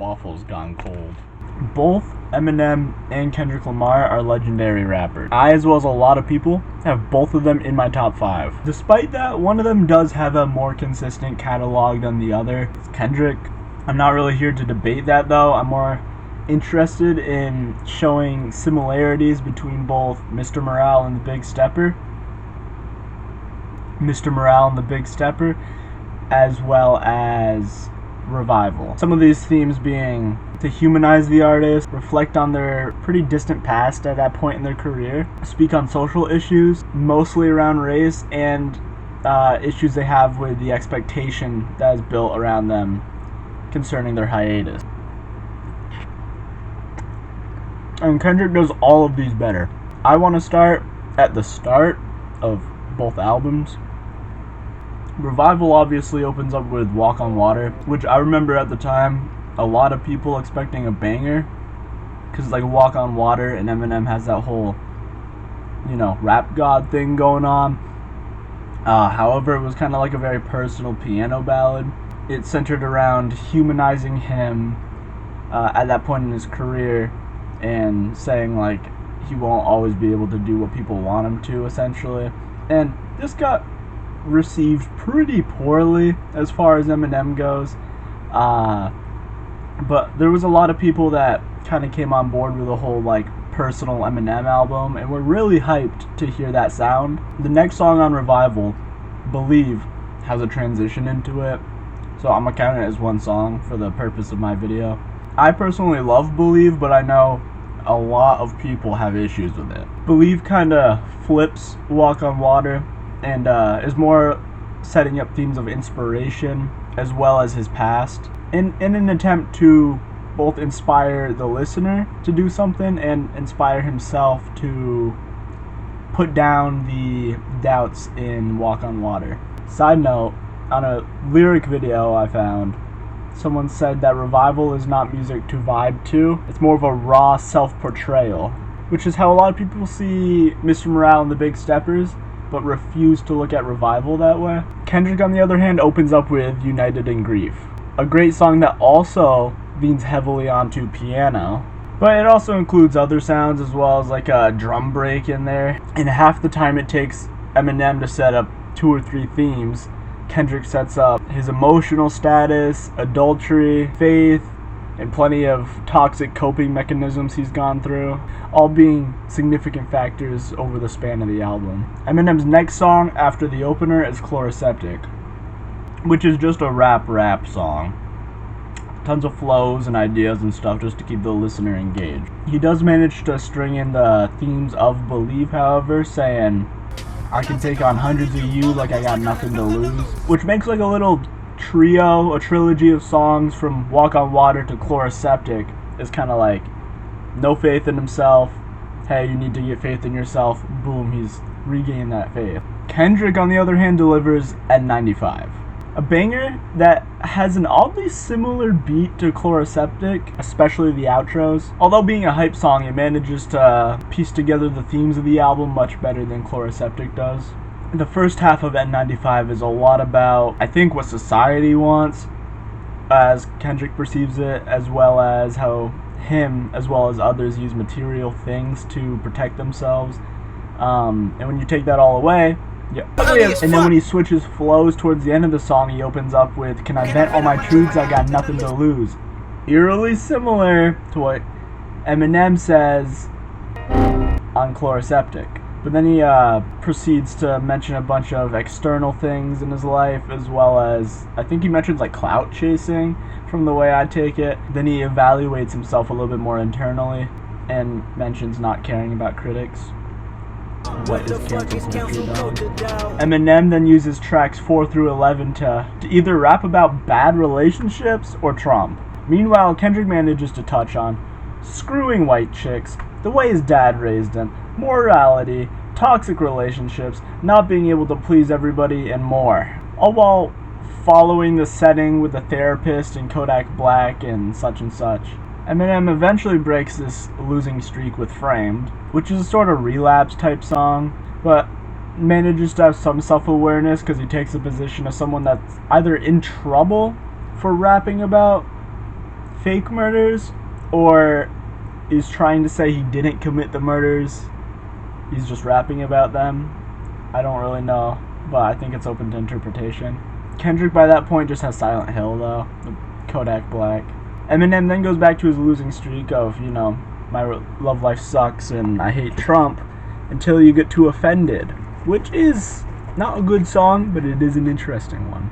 waffles gone cold. Both Eminem and Kendrick Lamar are legendary rappers. I, as well as a lot of people, have both of them in my top 5. Despite that, one of them does have a more consistent catalog than the other. It's Kendrick. I'm not really here to debate that though. I'm more interested in showing similarities between both Mr. Morale and the Big Stepper. As well as Revival. Some of these themes being to humanize the artist, reflect on their pretty distant past at that point in their career, speak on social issues, mostly around race, and issues they have with the expectation that is built around them concerning their hiatus. And Kendrick does all of these better. I want to start at the start of both albums. Revival obviously opens up with Walk on Water, which I remember at the time a lot of people expecting a banger, because like Walk on Water and Eminem has that whole, rap god thing going on. However, it was kind of like a very personal piano ballad. It centered around humanizing him at that point in his career and saying like he won't always be able to do what people want him to, essentially. And this got received pretty poorly as far as Eminem goes, but there was a lot of people that kind of came on board with the whole like personal Eminem album and were really hyped to hear that sound. The next song on Revival, Believe, has a transition into it, so I'm gonna count it as one song for the purpose of my video. I personally love Believe, but I know a lot of people have issues with it. Believe kind of flips Walk on Water and is more setting up themes of inspiration as well as his past in an attempt to both inspire the listener to do something and inspire himself to put down the doubts in Walk on Water. Side note, on a lyric video I found, someone said that Revival is not music to vibe to, it's more of a raw self-portrayal, which is how a lot of people see Mr. Morale and the Big Steppers, but refuse to look at Revival that way. Kendrick, on the other hand, opens up with United in Grief, a great song that also leans heavily onto piano, but it also includes other sounds as well as like a drum break in there. And half the time it takes Eminem to set up 2 or 3 themes, Kendrick sets up his emotional status, adultery, faith, and plenty of toxic coping mechanisms he's gone through, all being significant factors over the span of the album. Eminem's next song after the opener is Chloroseptic, which is just a rap song. Tons of flows and ideas and stuff just to keep the listener engaged. He does manage to string in the themes of Believe, however, saying, I can take on hundreds of you like I got nothing to lose, which makes like a little trio, a trilogy of songs from Walk on Water to Chloroseptic is kind of like no faith in himself, hey, you need to get faith in yourself, boom, he's regained that faith. Kendrick, on the other hand, delivers N95, a banger that has an oddly similar beat to Chloroseptic, especially the outros. Although being a hype song, it manages to piece together the themes of the album much better than Chloroseptic does. The first half of N95 is a lot about, I think, what society wants, as Kendrick perceives it, as well as how him, as well as others, use material things to protect themselves. And when you take that all away, yeah. And then when he switches flows towards the end of the song, he opens up with, can I vent all my truths, I got nothing to lose. Eerily similar to what Eminem says on Chloroseptic. But then he proceeds to mention a bunch of external things in his life, as well as, I think he mentions like clout chasing, from the way I take it. Then he evaluates himself a little bit more internally, and mentions not caring about critics. What is cancel culture, dog? Eminem then uses tracks 4 through 11 to either rap about bad relationships or Trump. Meanwhile, Kendrick manages to touch on screwing white chicks, the way his dad raised him, morality, toxic relationships, not being able to please everybody, and more. All while following the setting with the therapist and Kodak Black and such. Eminem eventually breaks this losing streak with Framed, which is a sort of relapse type song, but manages to have some self-awareness because he takes the position of someone that's either in trouble for rapping about fake murders or is trying to say he didn't commit the murders. He's just rapping about them. I don't really know, but I think it's open to interpretation. Kendrick by that point just has Silent Hill though, Kodak Black. Eminem then goes back to his losing streak of, my love life sucks and I hate Trump until you get to Offended, which is not a good song, but it is an interesting one.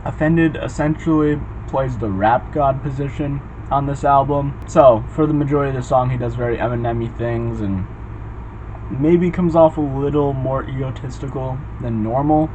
Offended essentially plays the rap god position on this album. So, for the majority of the song, he does very Eminem-y things and maybe comes off a little more egotistical than normal.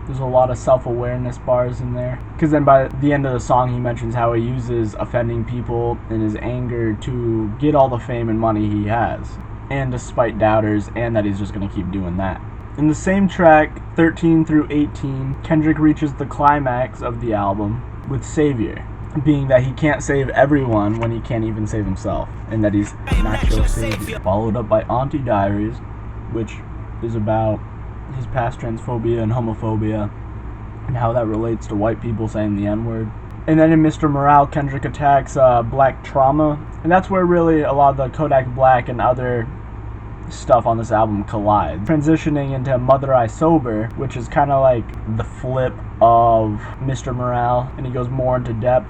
There's a lot of self-awareness bars in there. Because then by the end of the song, he mentions how he uses offending people in his anger to get all the fame and money he has. And to spite doubters, and that he's just going to keep doing that. In the same track, 13 through 18, Kendrick reaches the climax of the album with Savior, being that he can't save everyone when he can't even save himself, and that he's not your savior. Followed up by Auntie Diaries, which is about his past transphobia and homophobia, and how that relates to white people saying the N-word. And then in Mr. Morale, Kendrick attacks Black Trauma, and that's where really a lot of the Kodak Black and other stuff on this album collide, transitioning into Mother I Sober, which is kind of like the flip of Mr. Morale, and he goes more into depth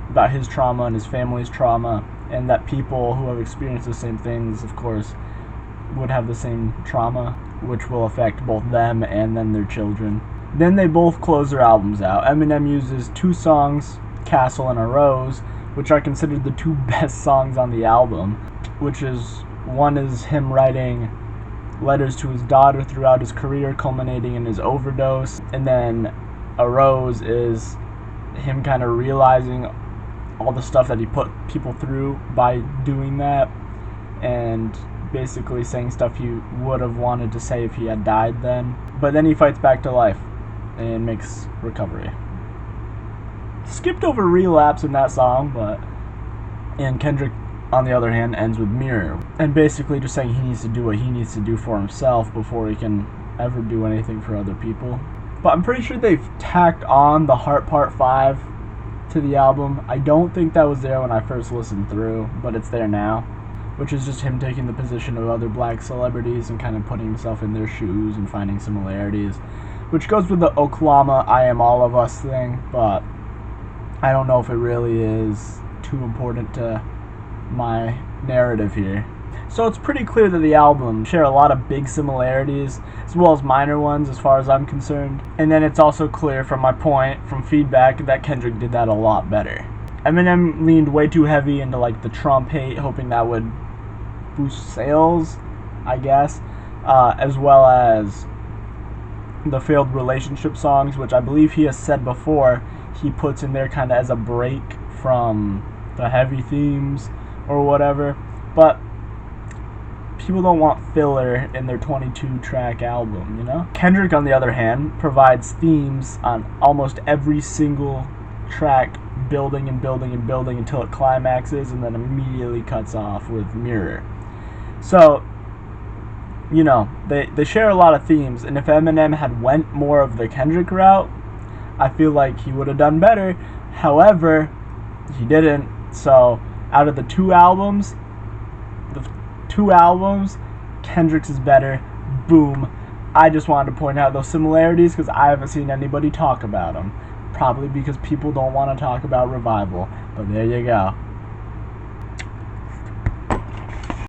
about his trauma and his family's trauma, and that people who have experienced the same things, of course, would have the same trauma, which will affect both them and then their children. Then they both close their albums out. Eminem uses 2 songs, Castle and A Rose, which are considered the 2 best songs on the album, which is, one is him writing letters to his daughter throughout his career, culminating in his overdose, and then A Rose is him kind of realizing all the stuff that he put people through by doing that, and basically saying stuff he would have wanted to say if he had died then. But then he fights back to life and makes Recovery. Skipped over Relapse in that song, and Kendrick, on the other hand, ends with Mirror, and basically just saying he needs to do what he needs to do for himself before he can ever do anything for other people. But I'm pretty sure they've tacked on the Heart Part 5 to the album. I don't think that was there when I first listened through, but it's there now, which is just him taking the position of other black celebrities and kind of putting himself in their shoes and finding similarities, which goes with the Oklahoma I Am All of Us thing, but I don't know if it really is too important to my narrative here. So it's pretty clear that the album share a lot of big similarities as well as minor ones as far as I'm concerned. And then it's also clear from my point, from feedback, that Kendrick did that a lot better. Eminem leaned way too heavy into like the Trump hate, hoping that would boost sales, I guess, as well as the failed relationship songs, which I believe he has said before he puts in there kind of as a break from the heavy themes or whatever. But people don't want filler in their 22-track album, Kendrick, on the other hand, provides themes on almost every single track, building and building and building until it climaxes and then immediately cuts off with Mirror. So, they share a lot of themes, and if Eminem had went more of the Kendrick route, I feel like he would have done better. However, he didn't. So, out of the 2 albums, Kendrick's is better. Boom. I just wanted to point out those similarities because I haven't seen anybody talk about them. Probably because people don't want to talk about Revival. But there you go.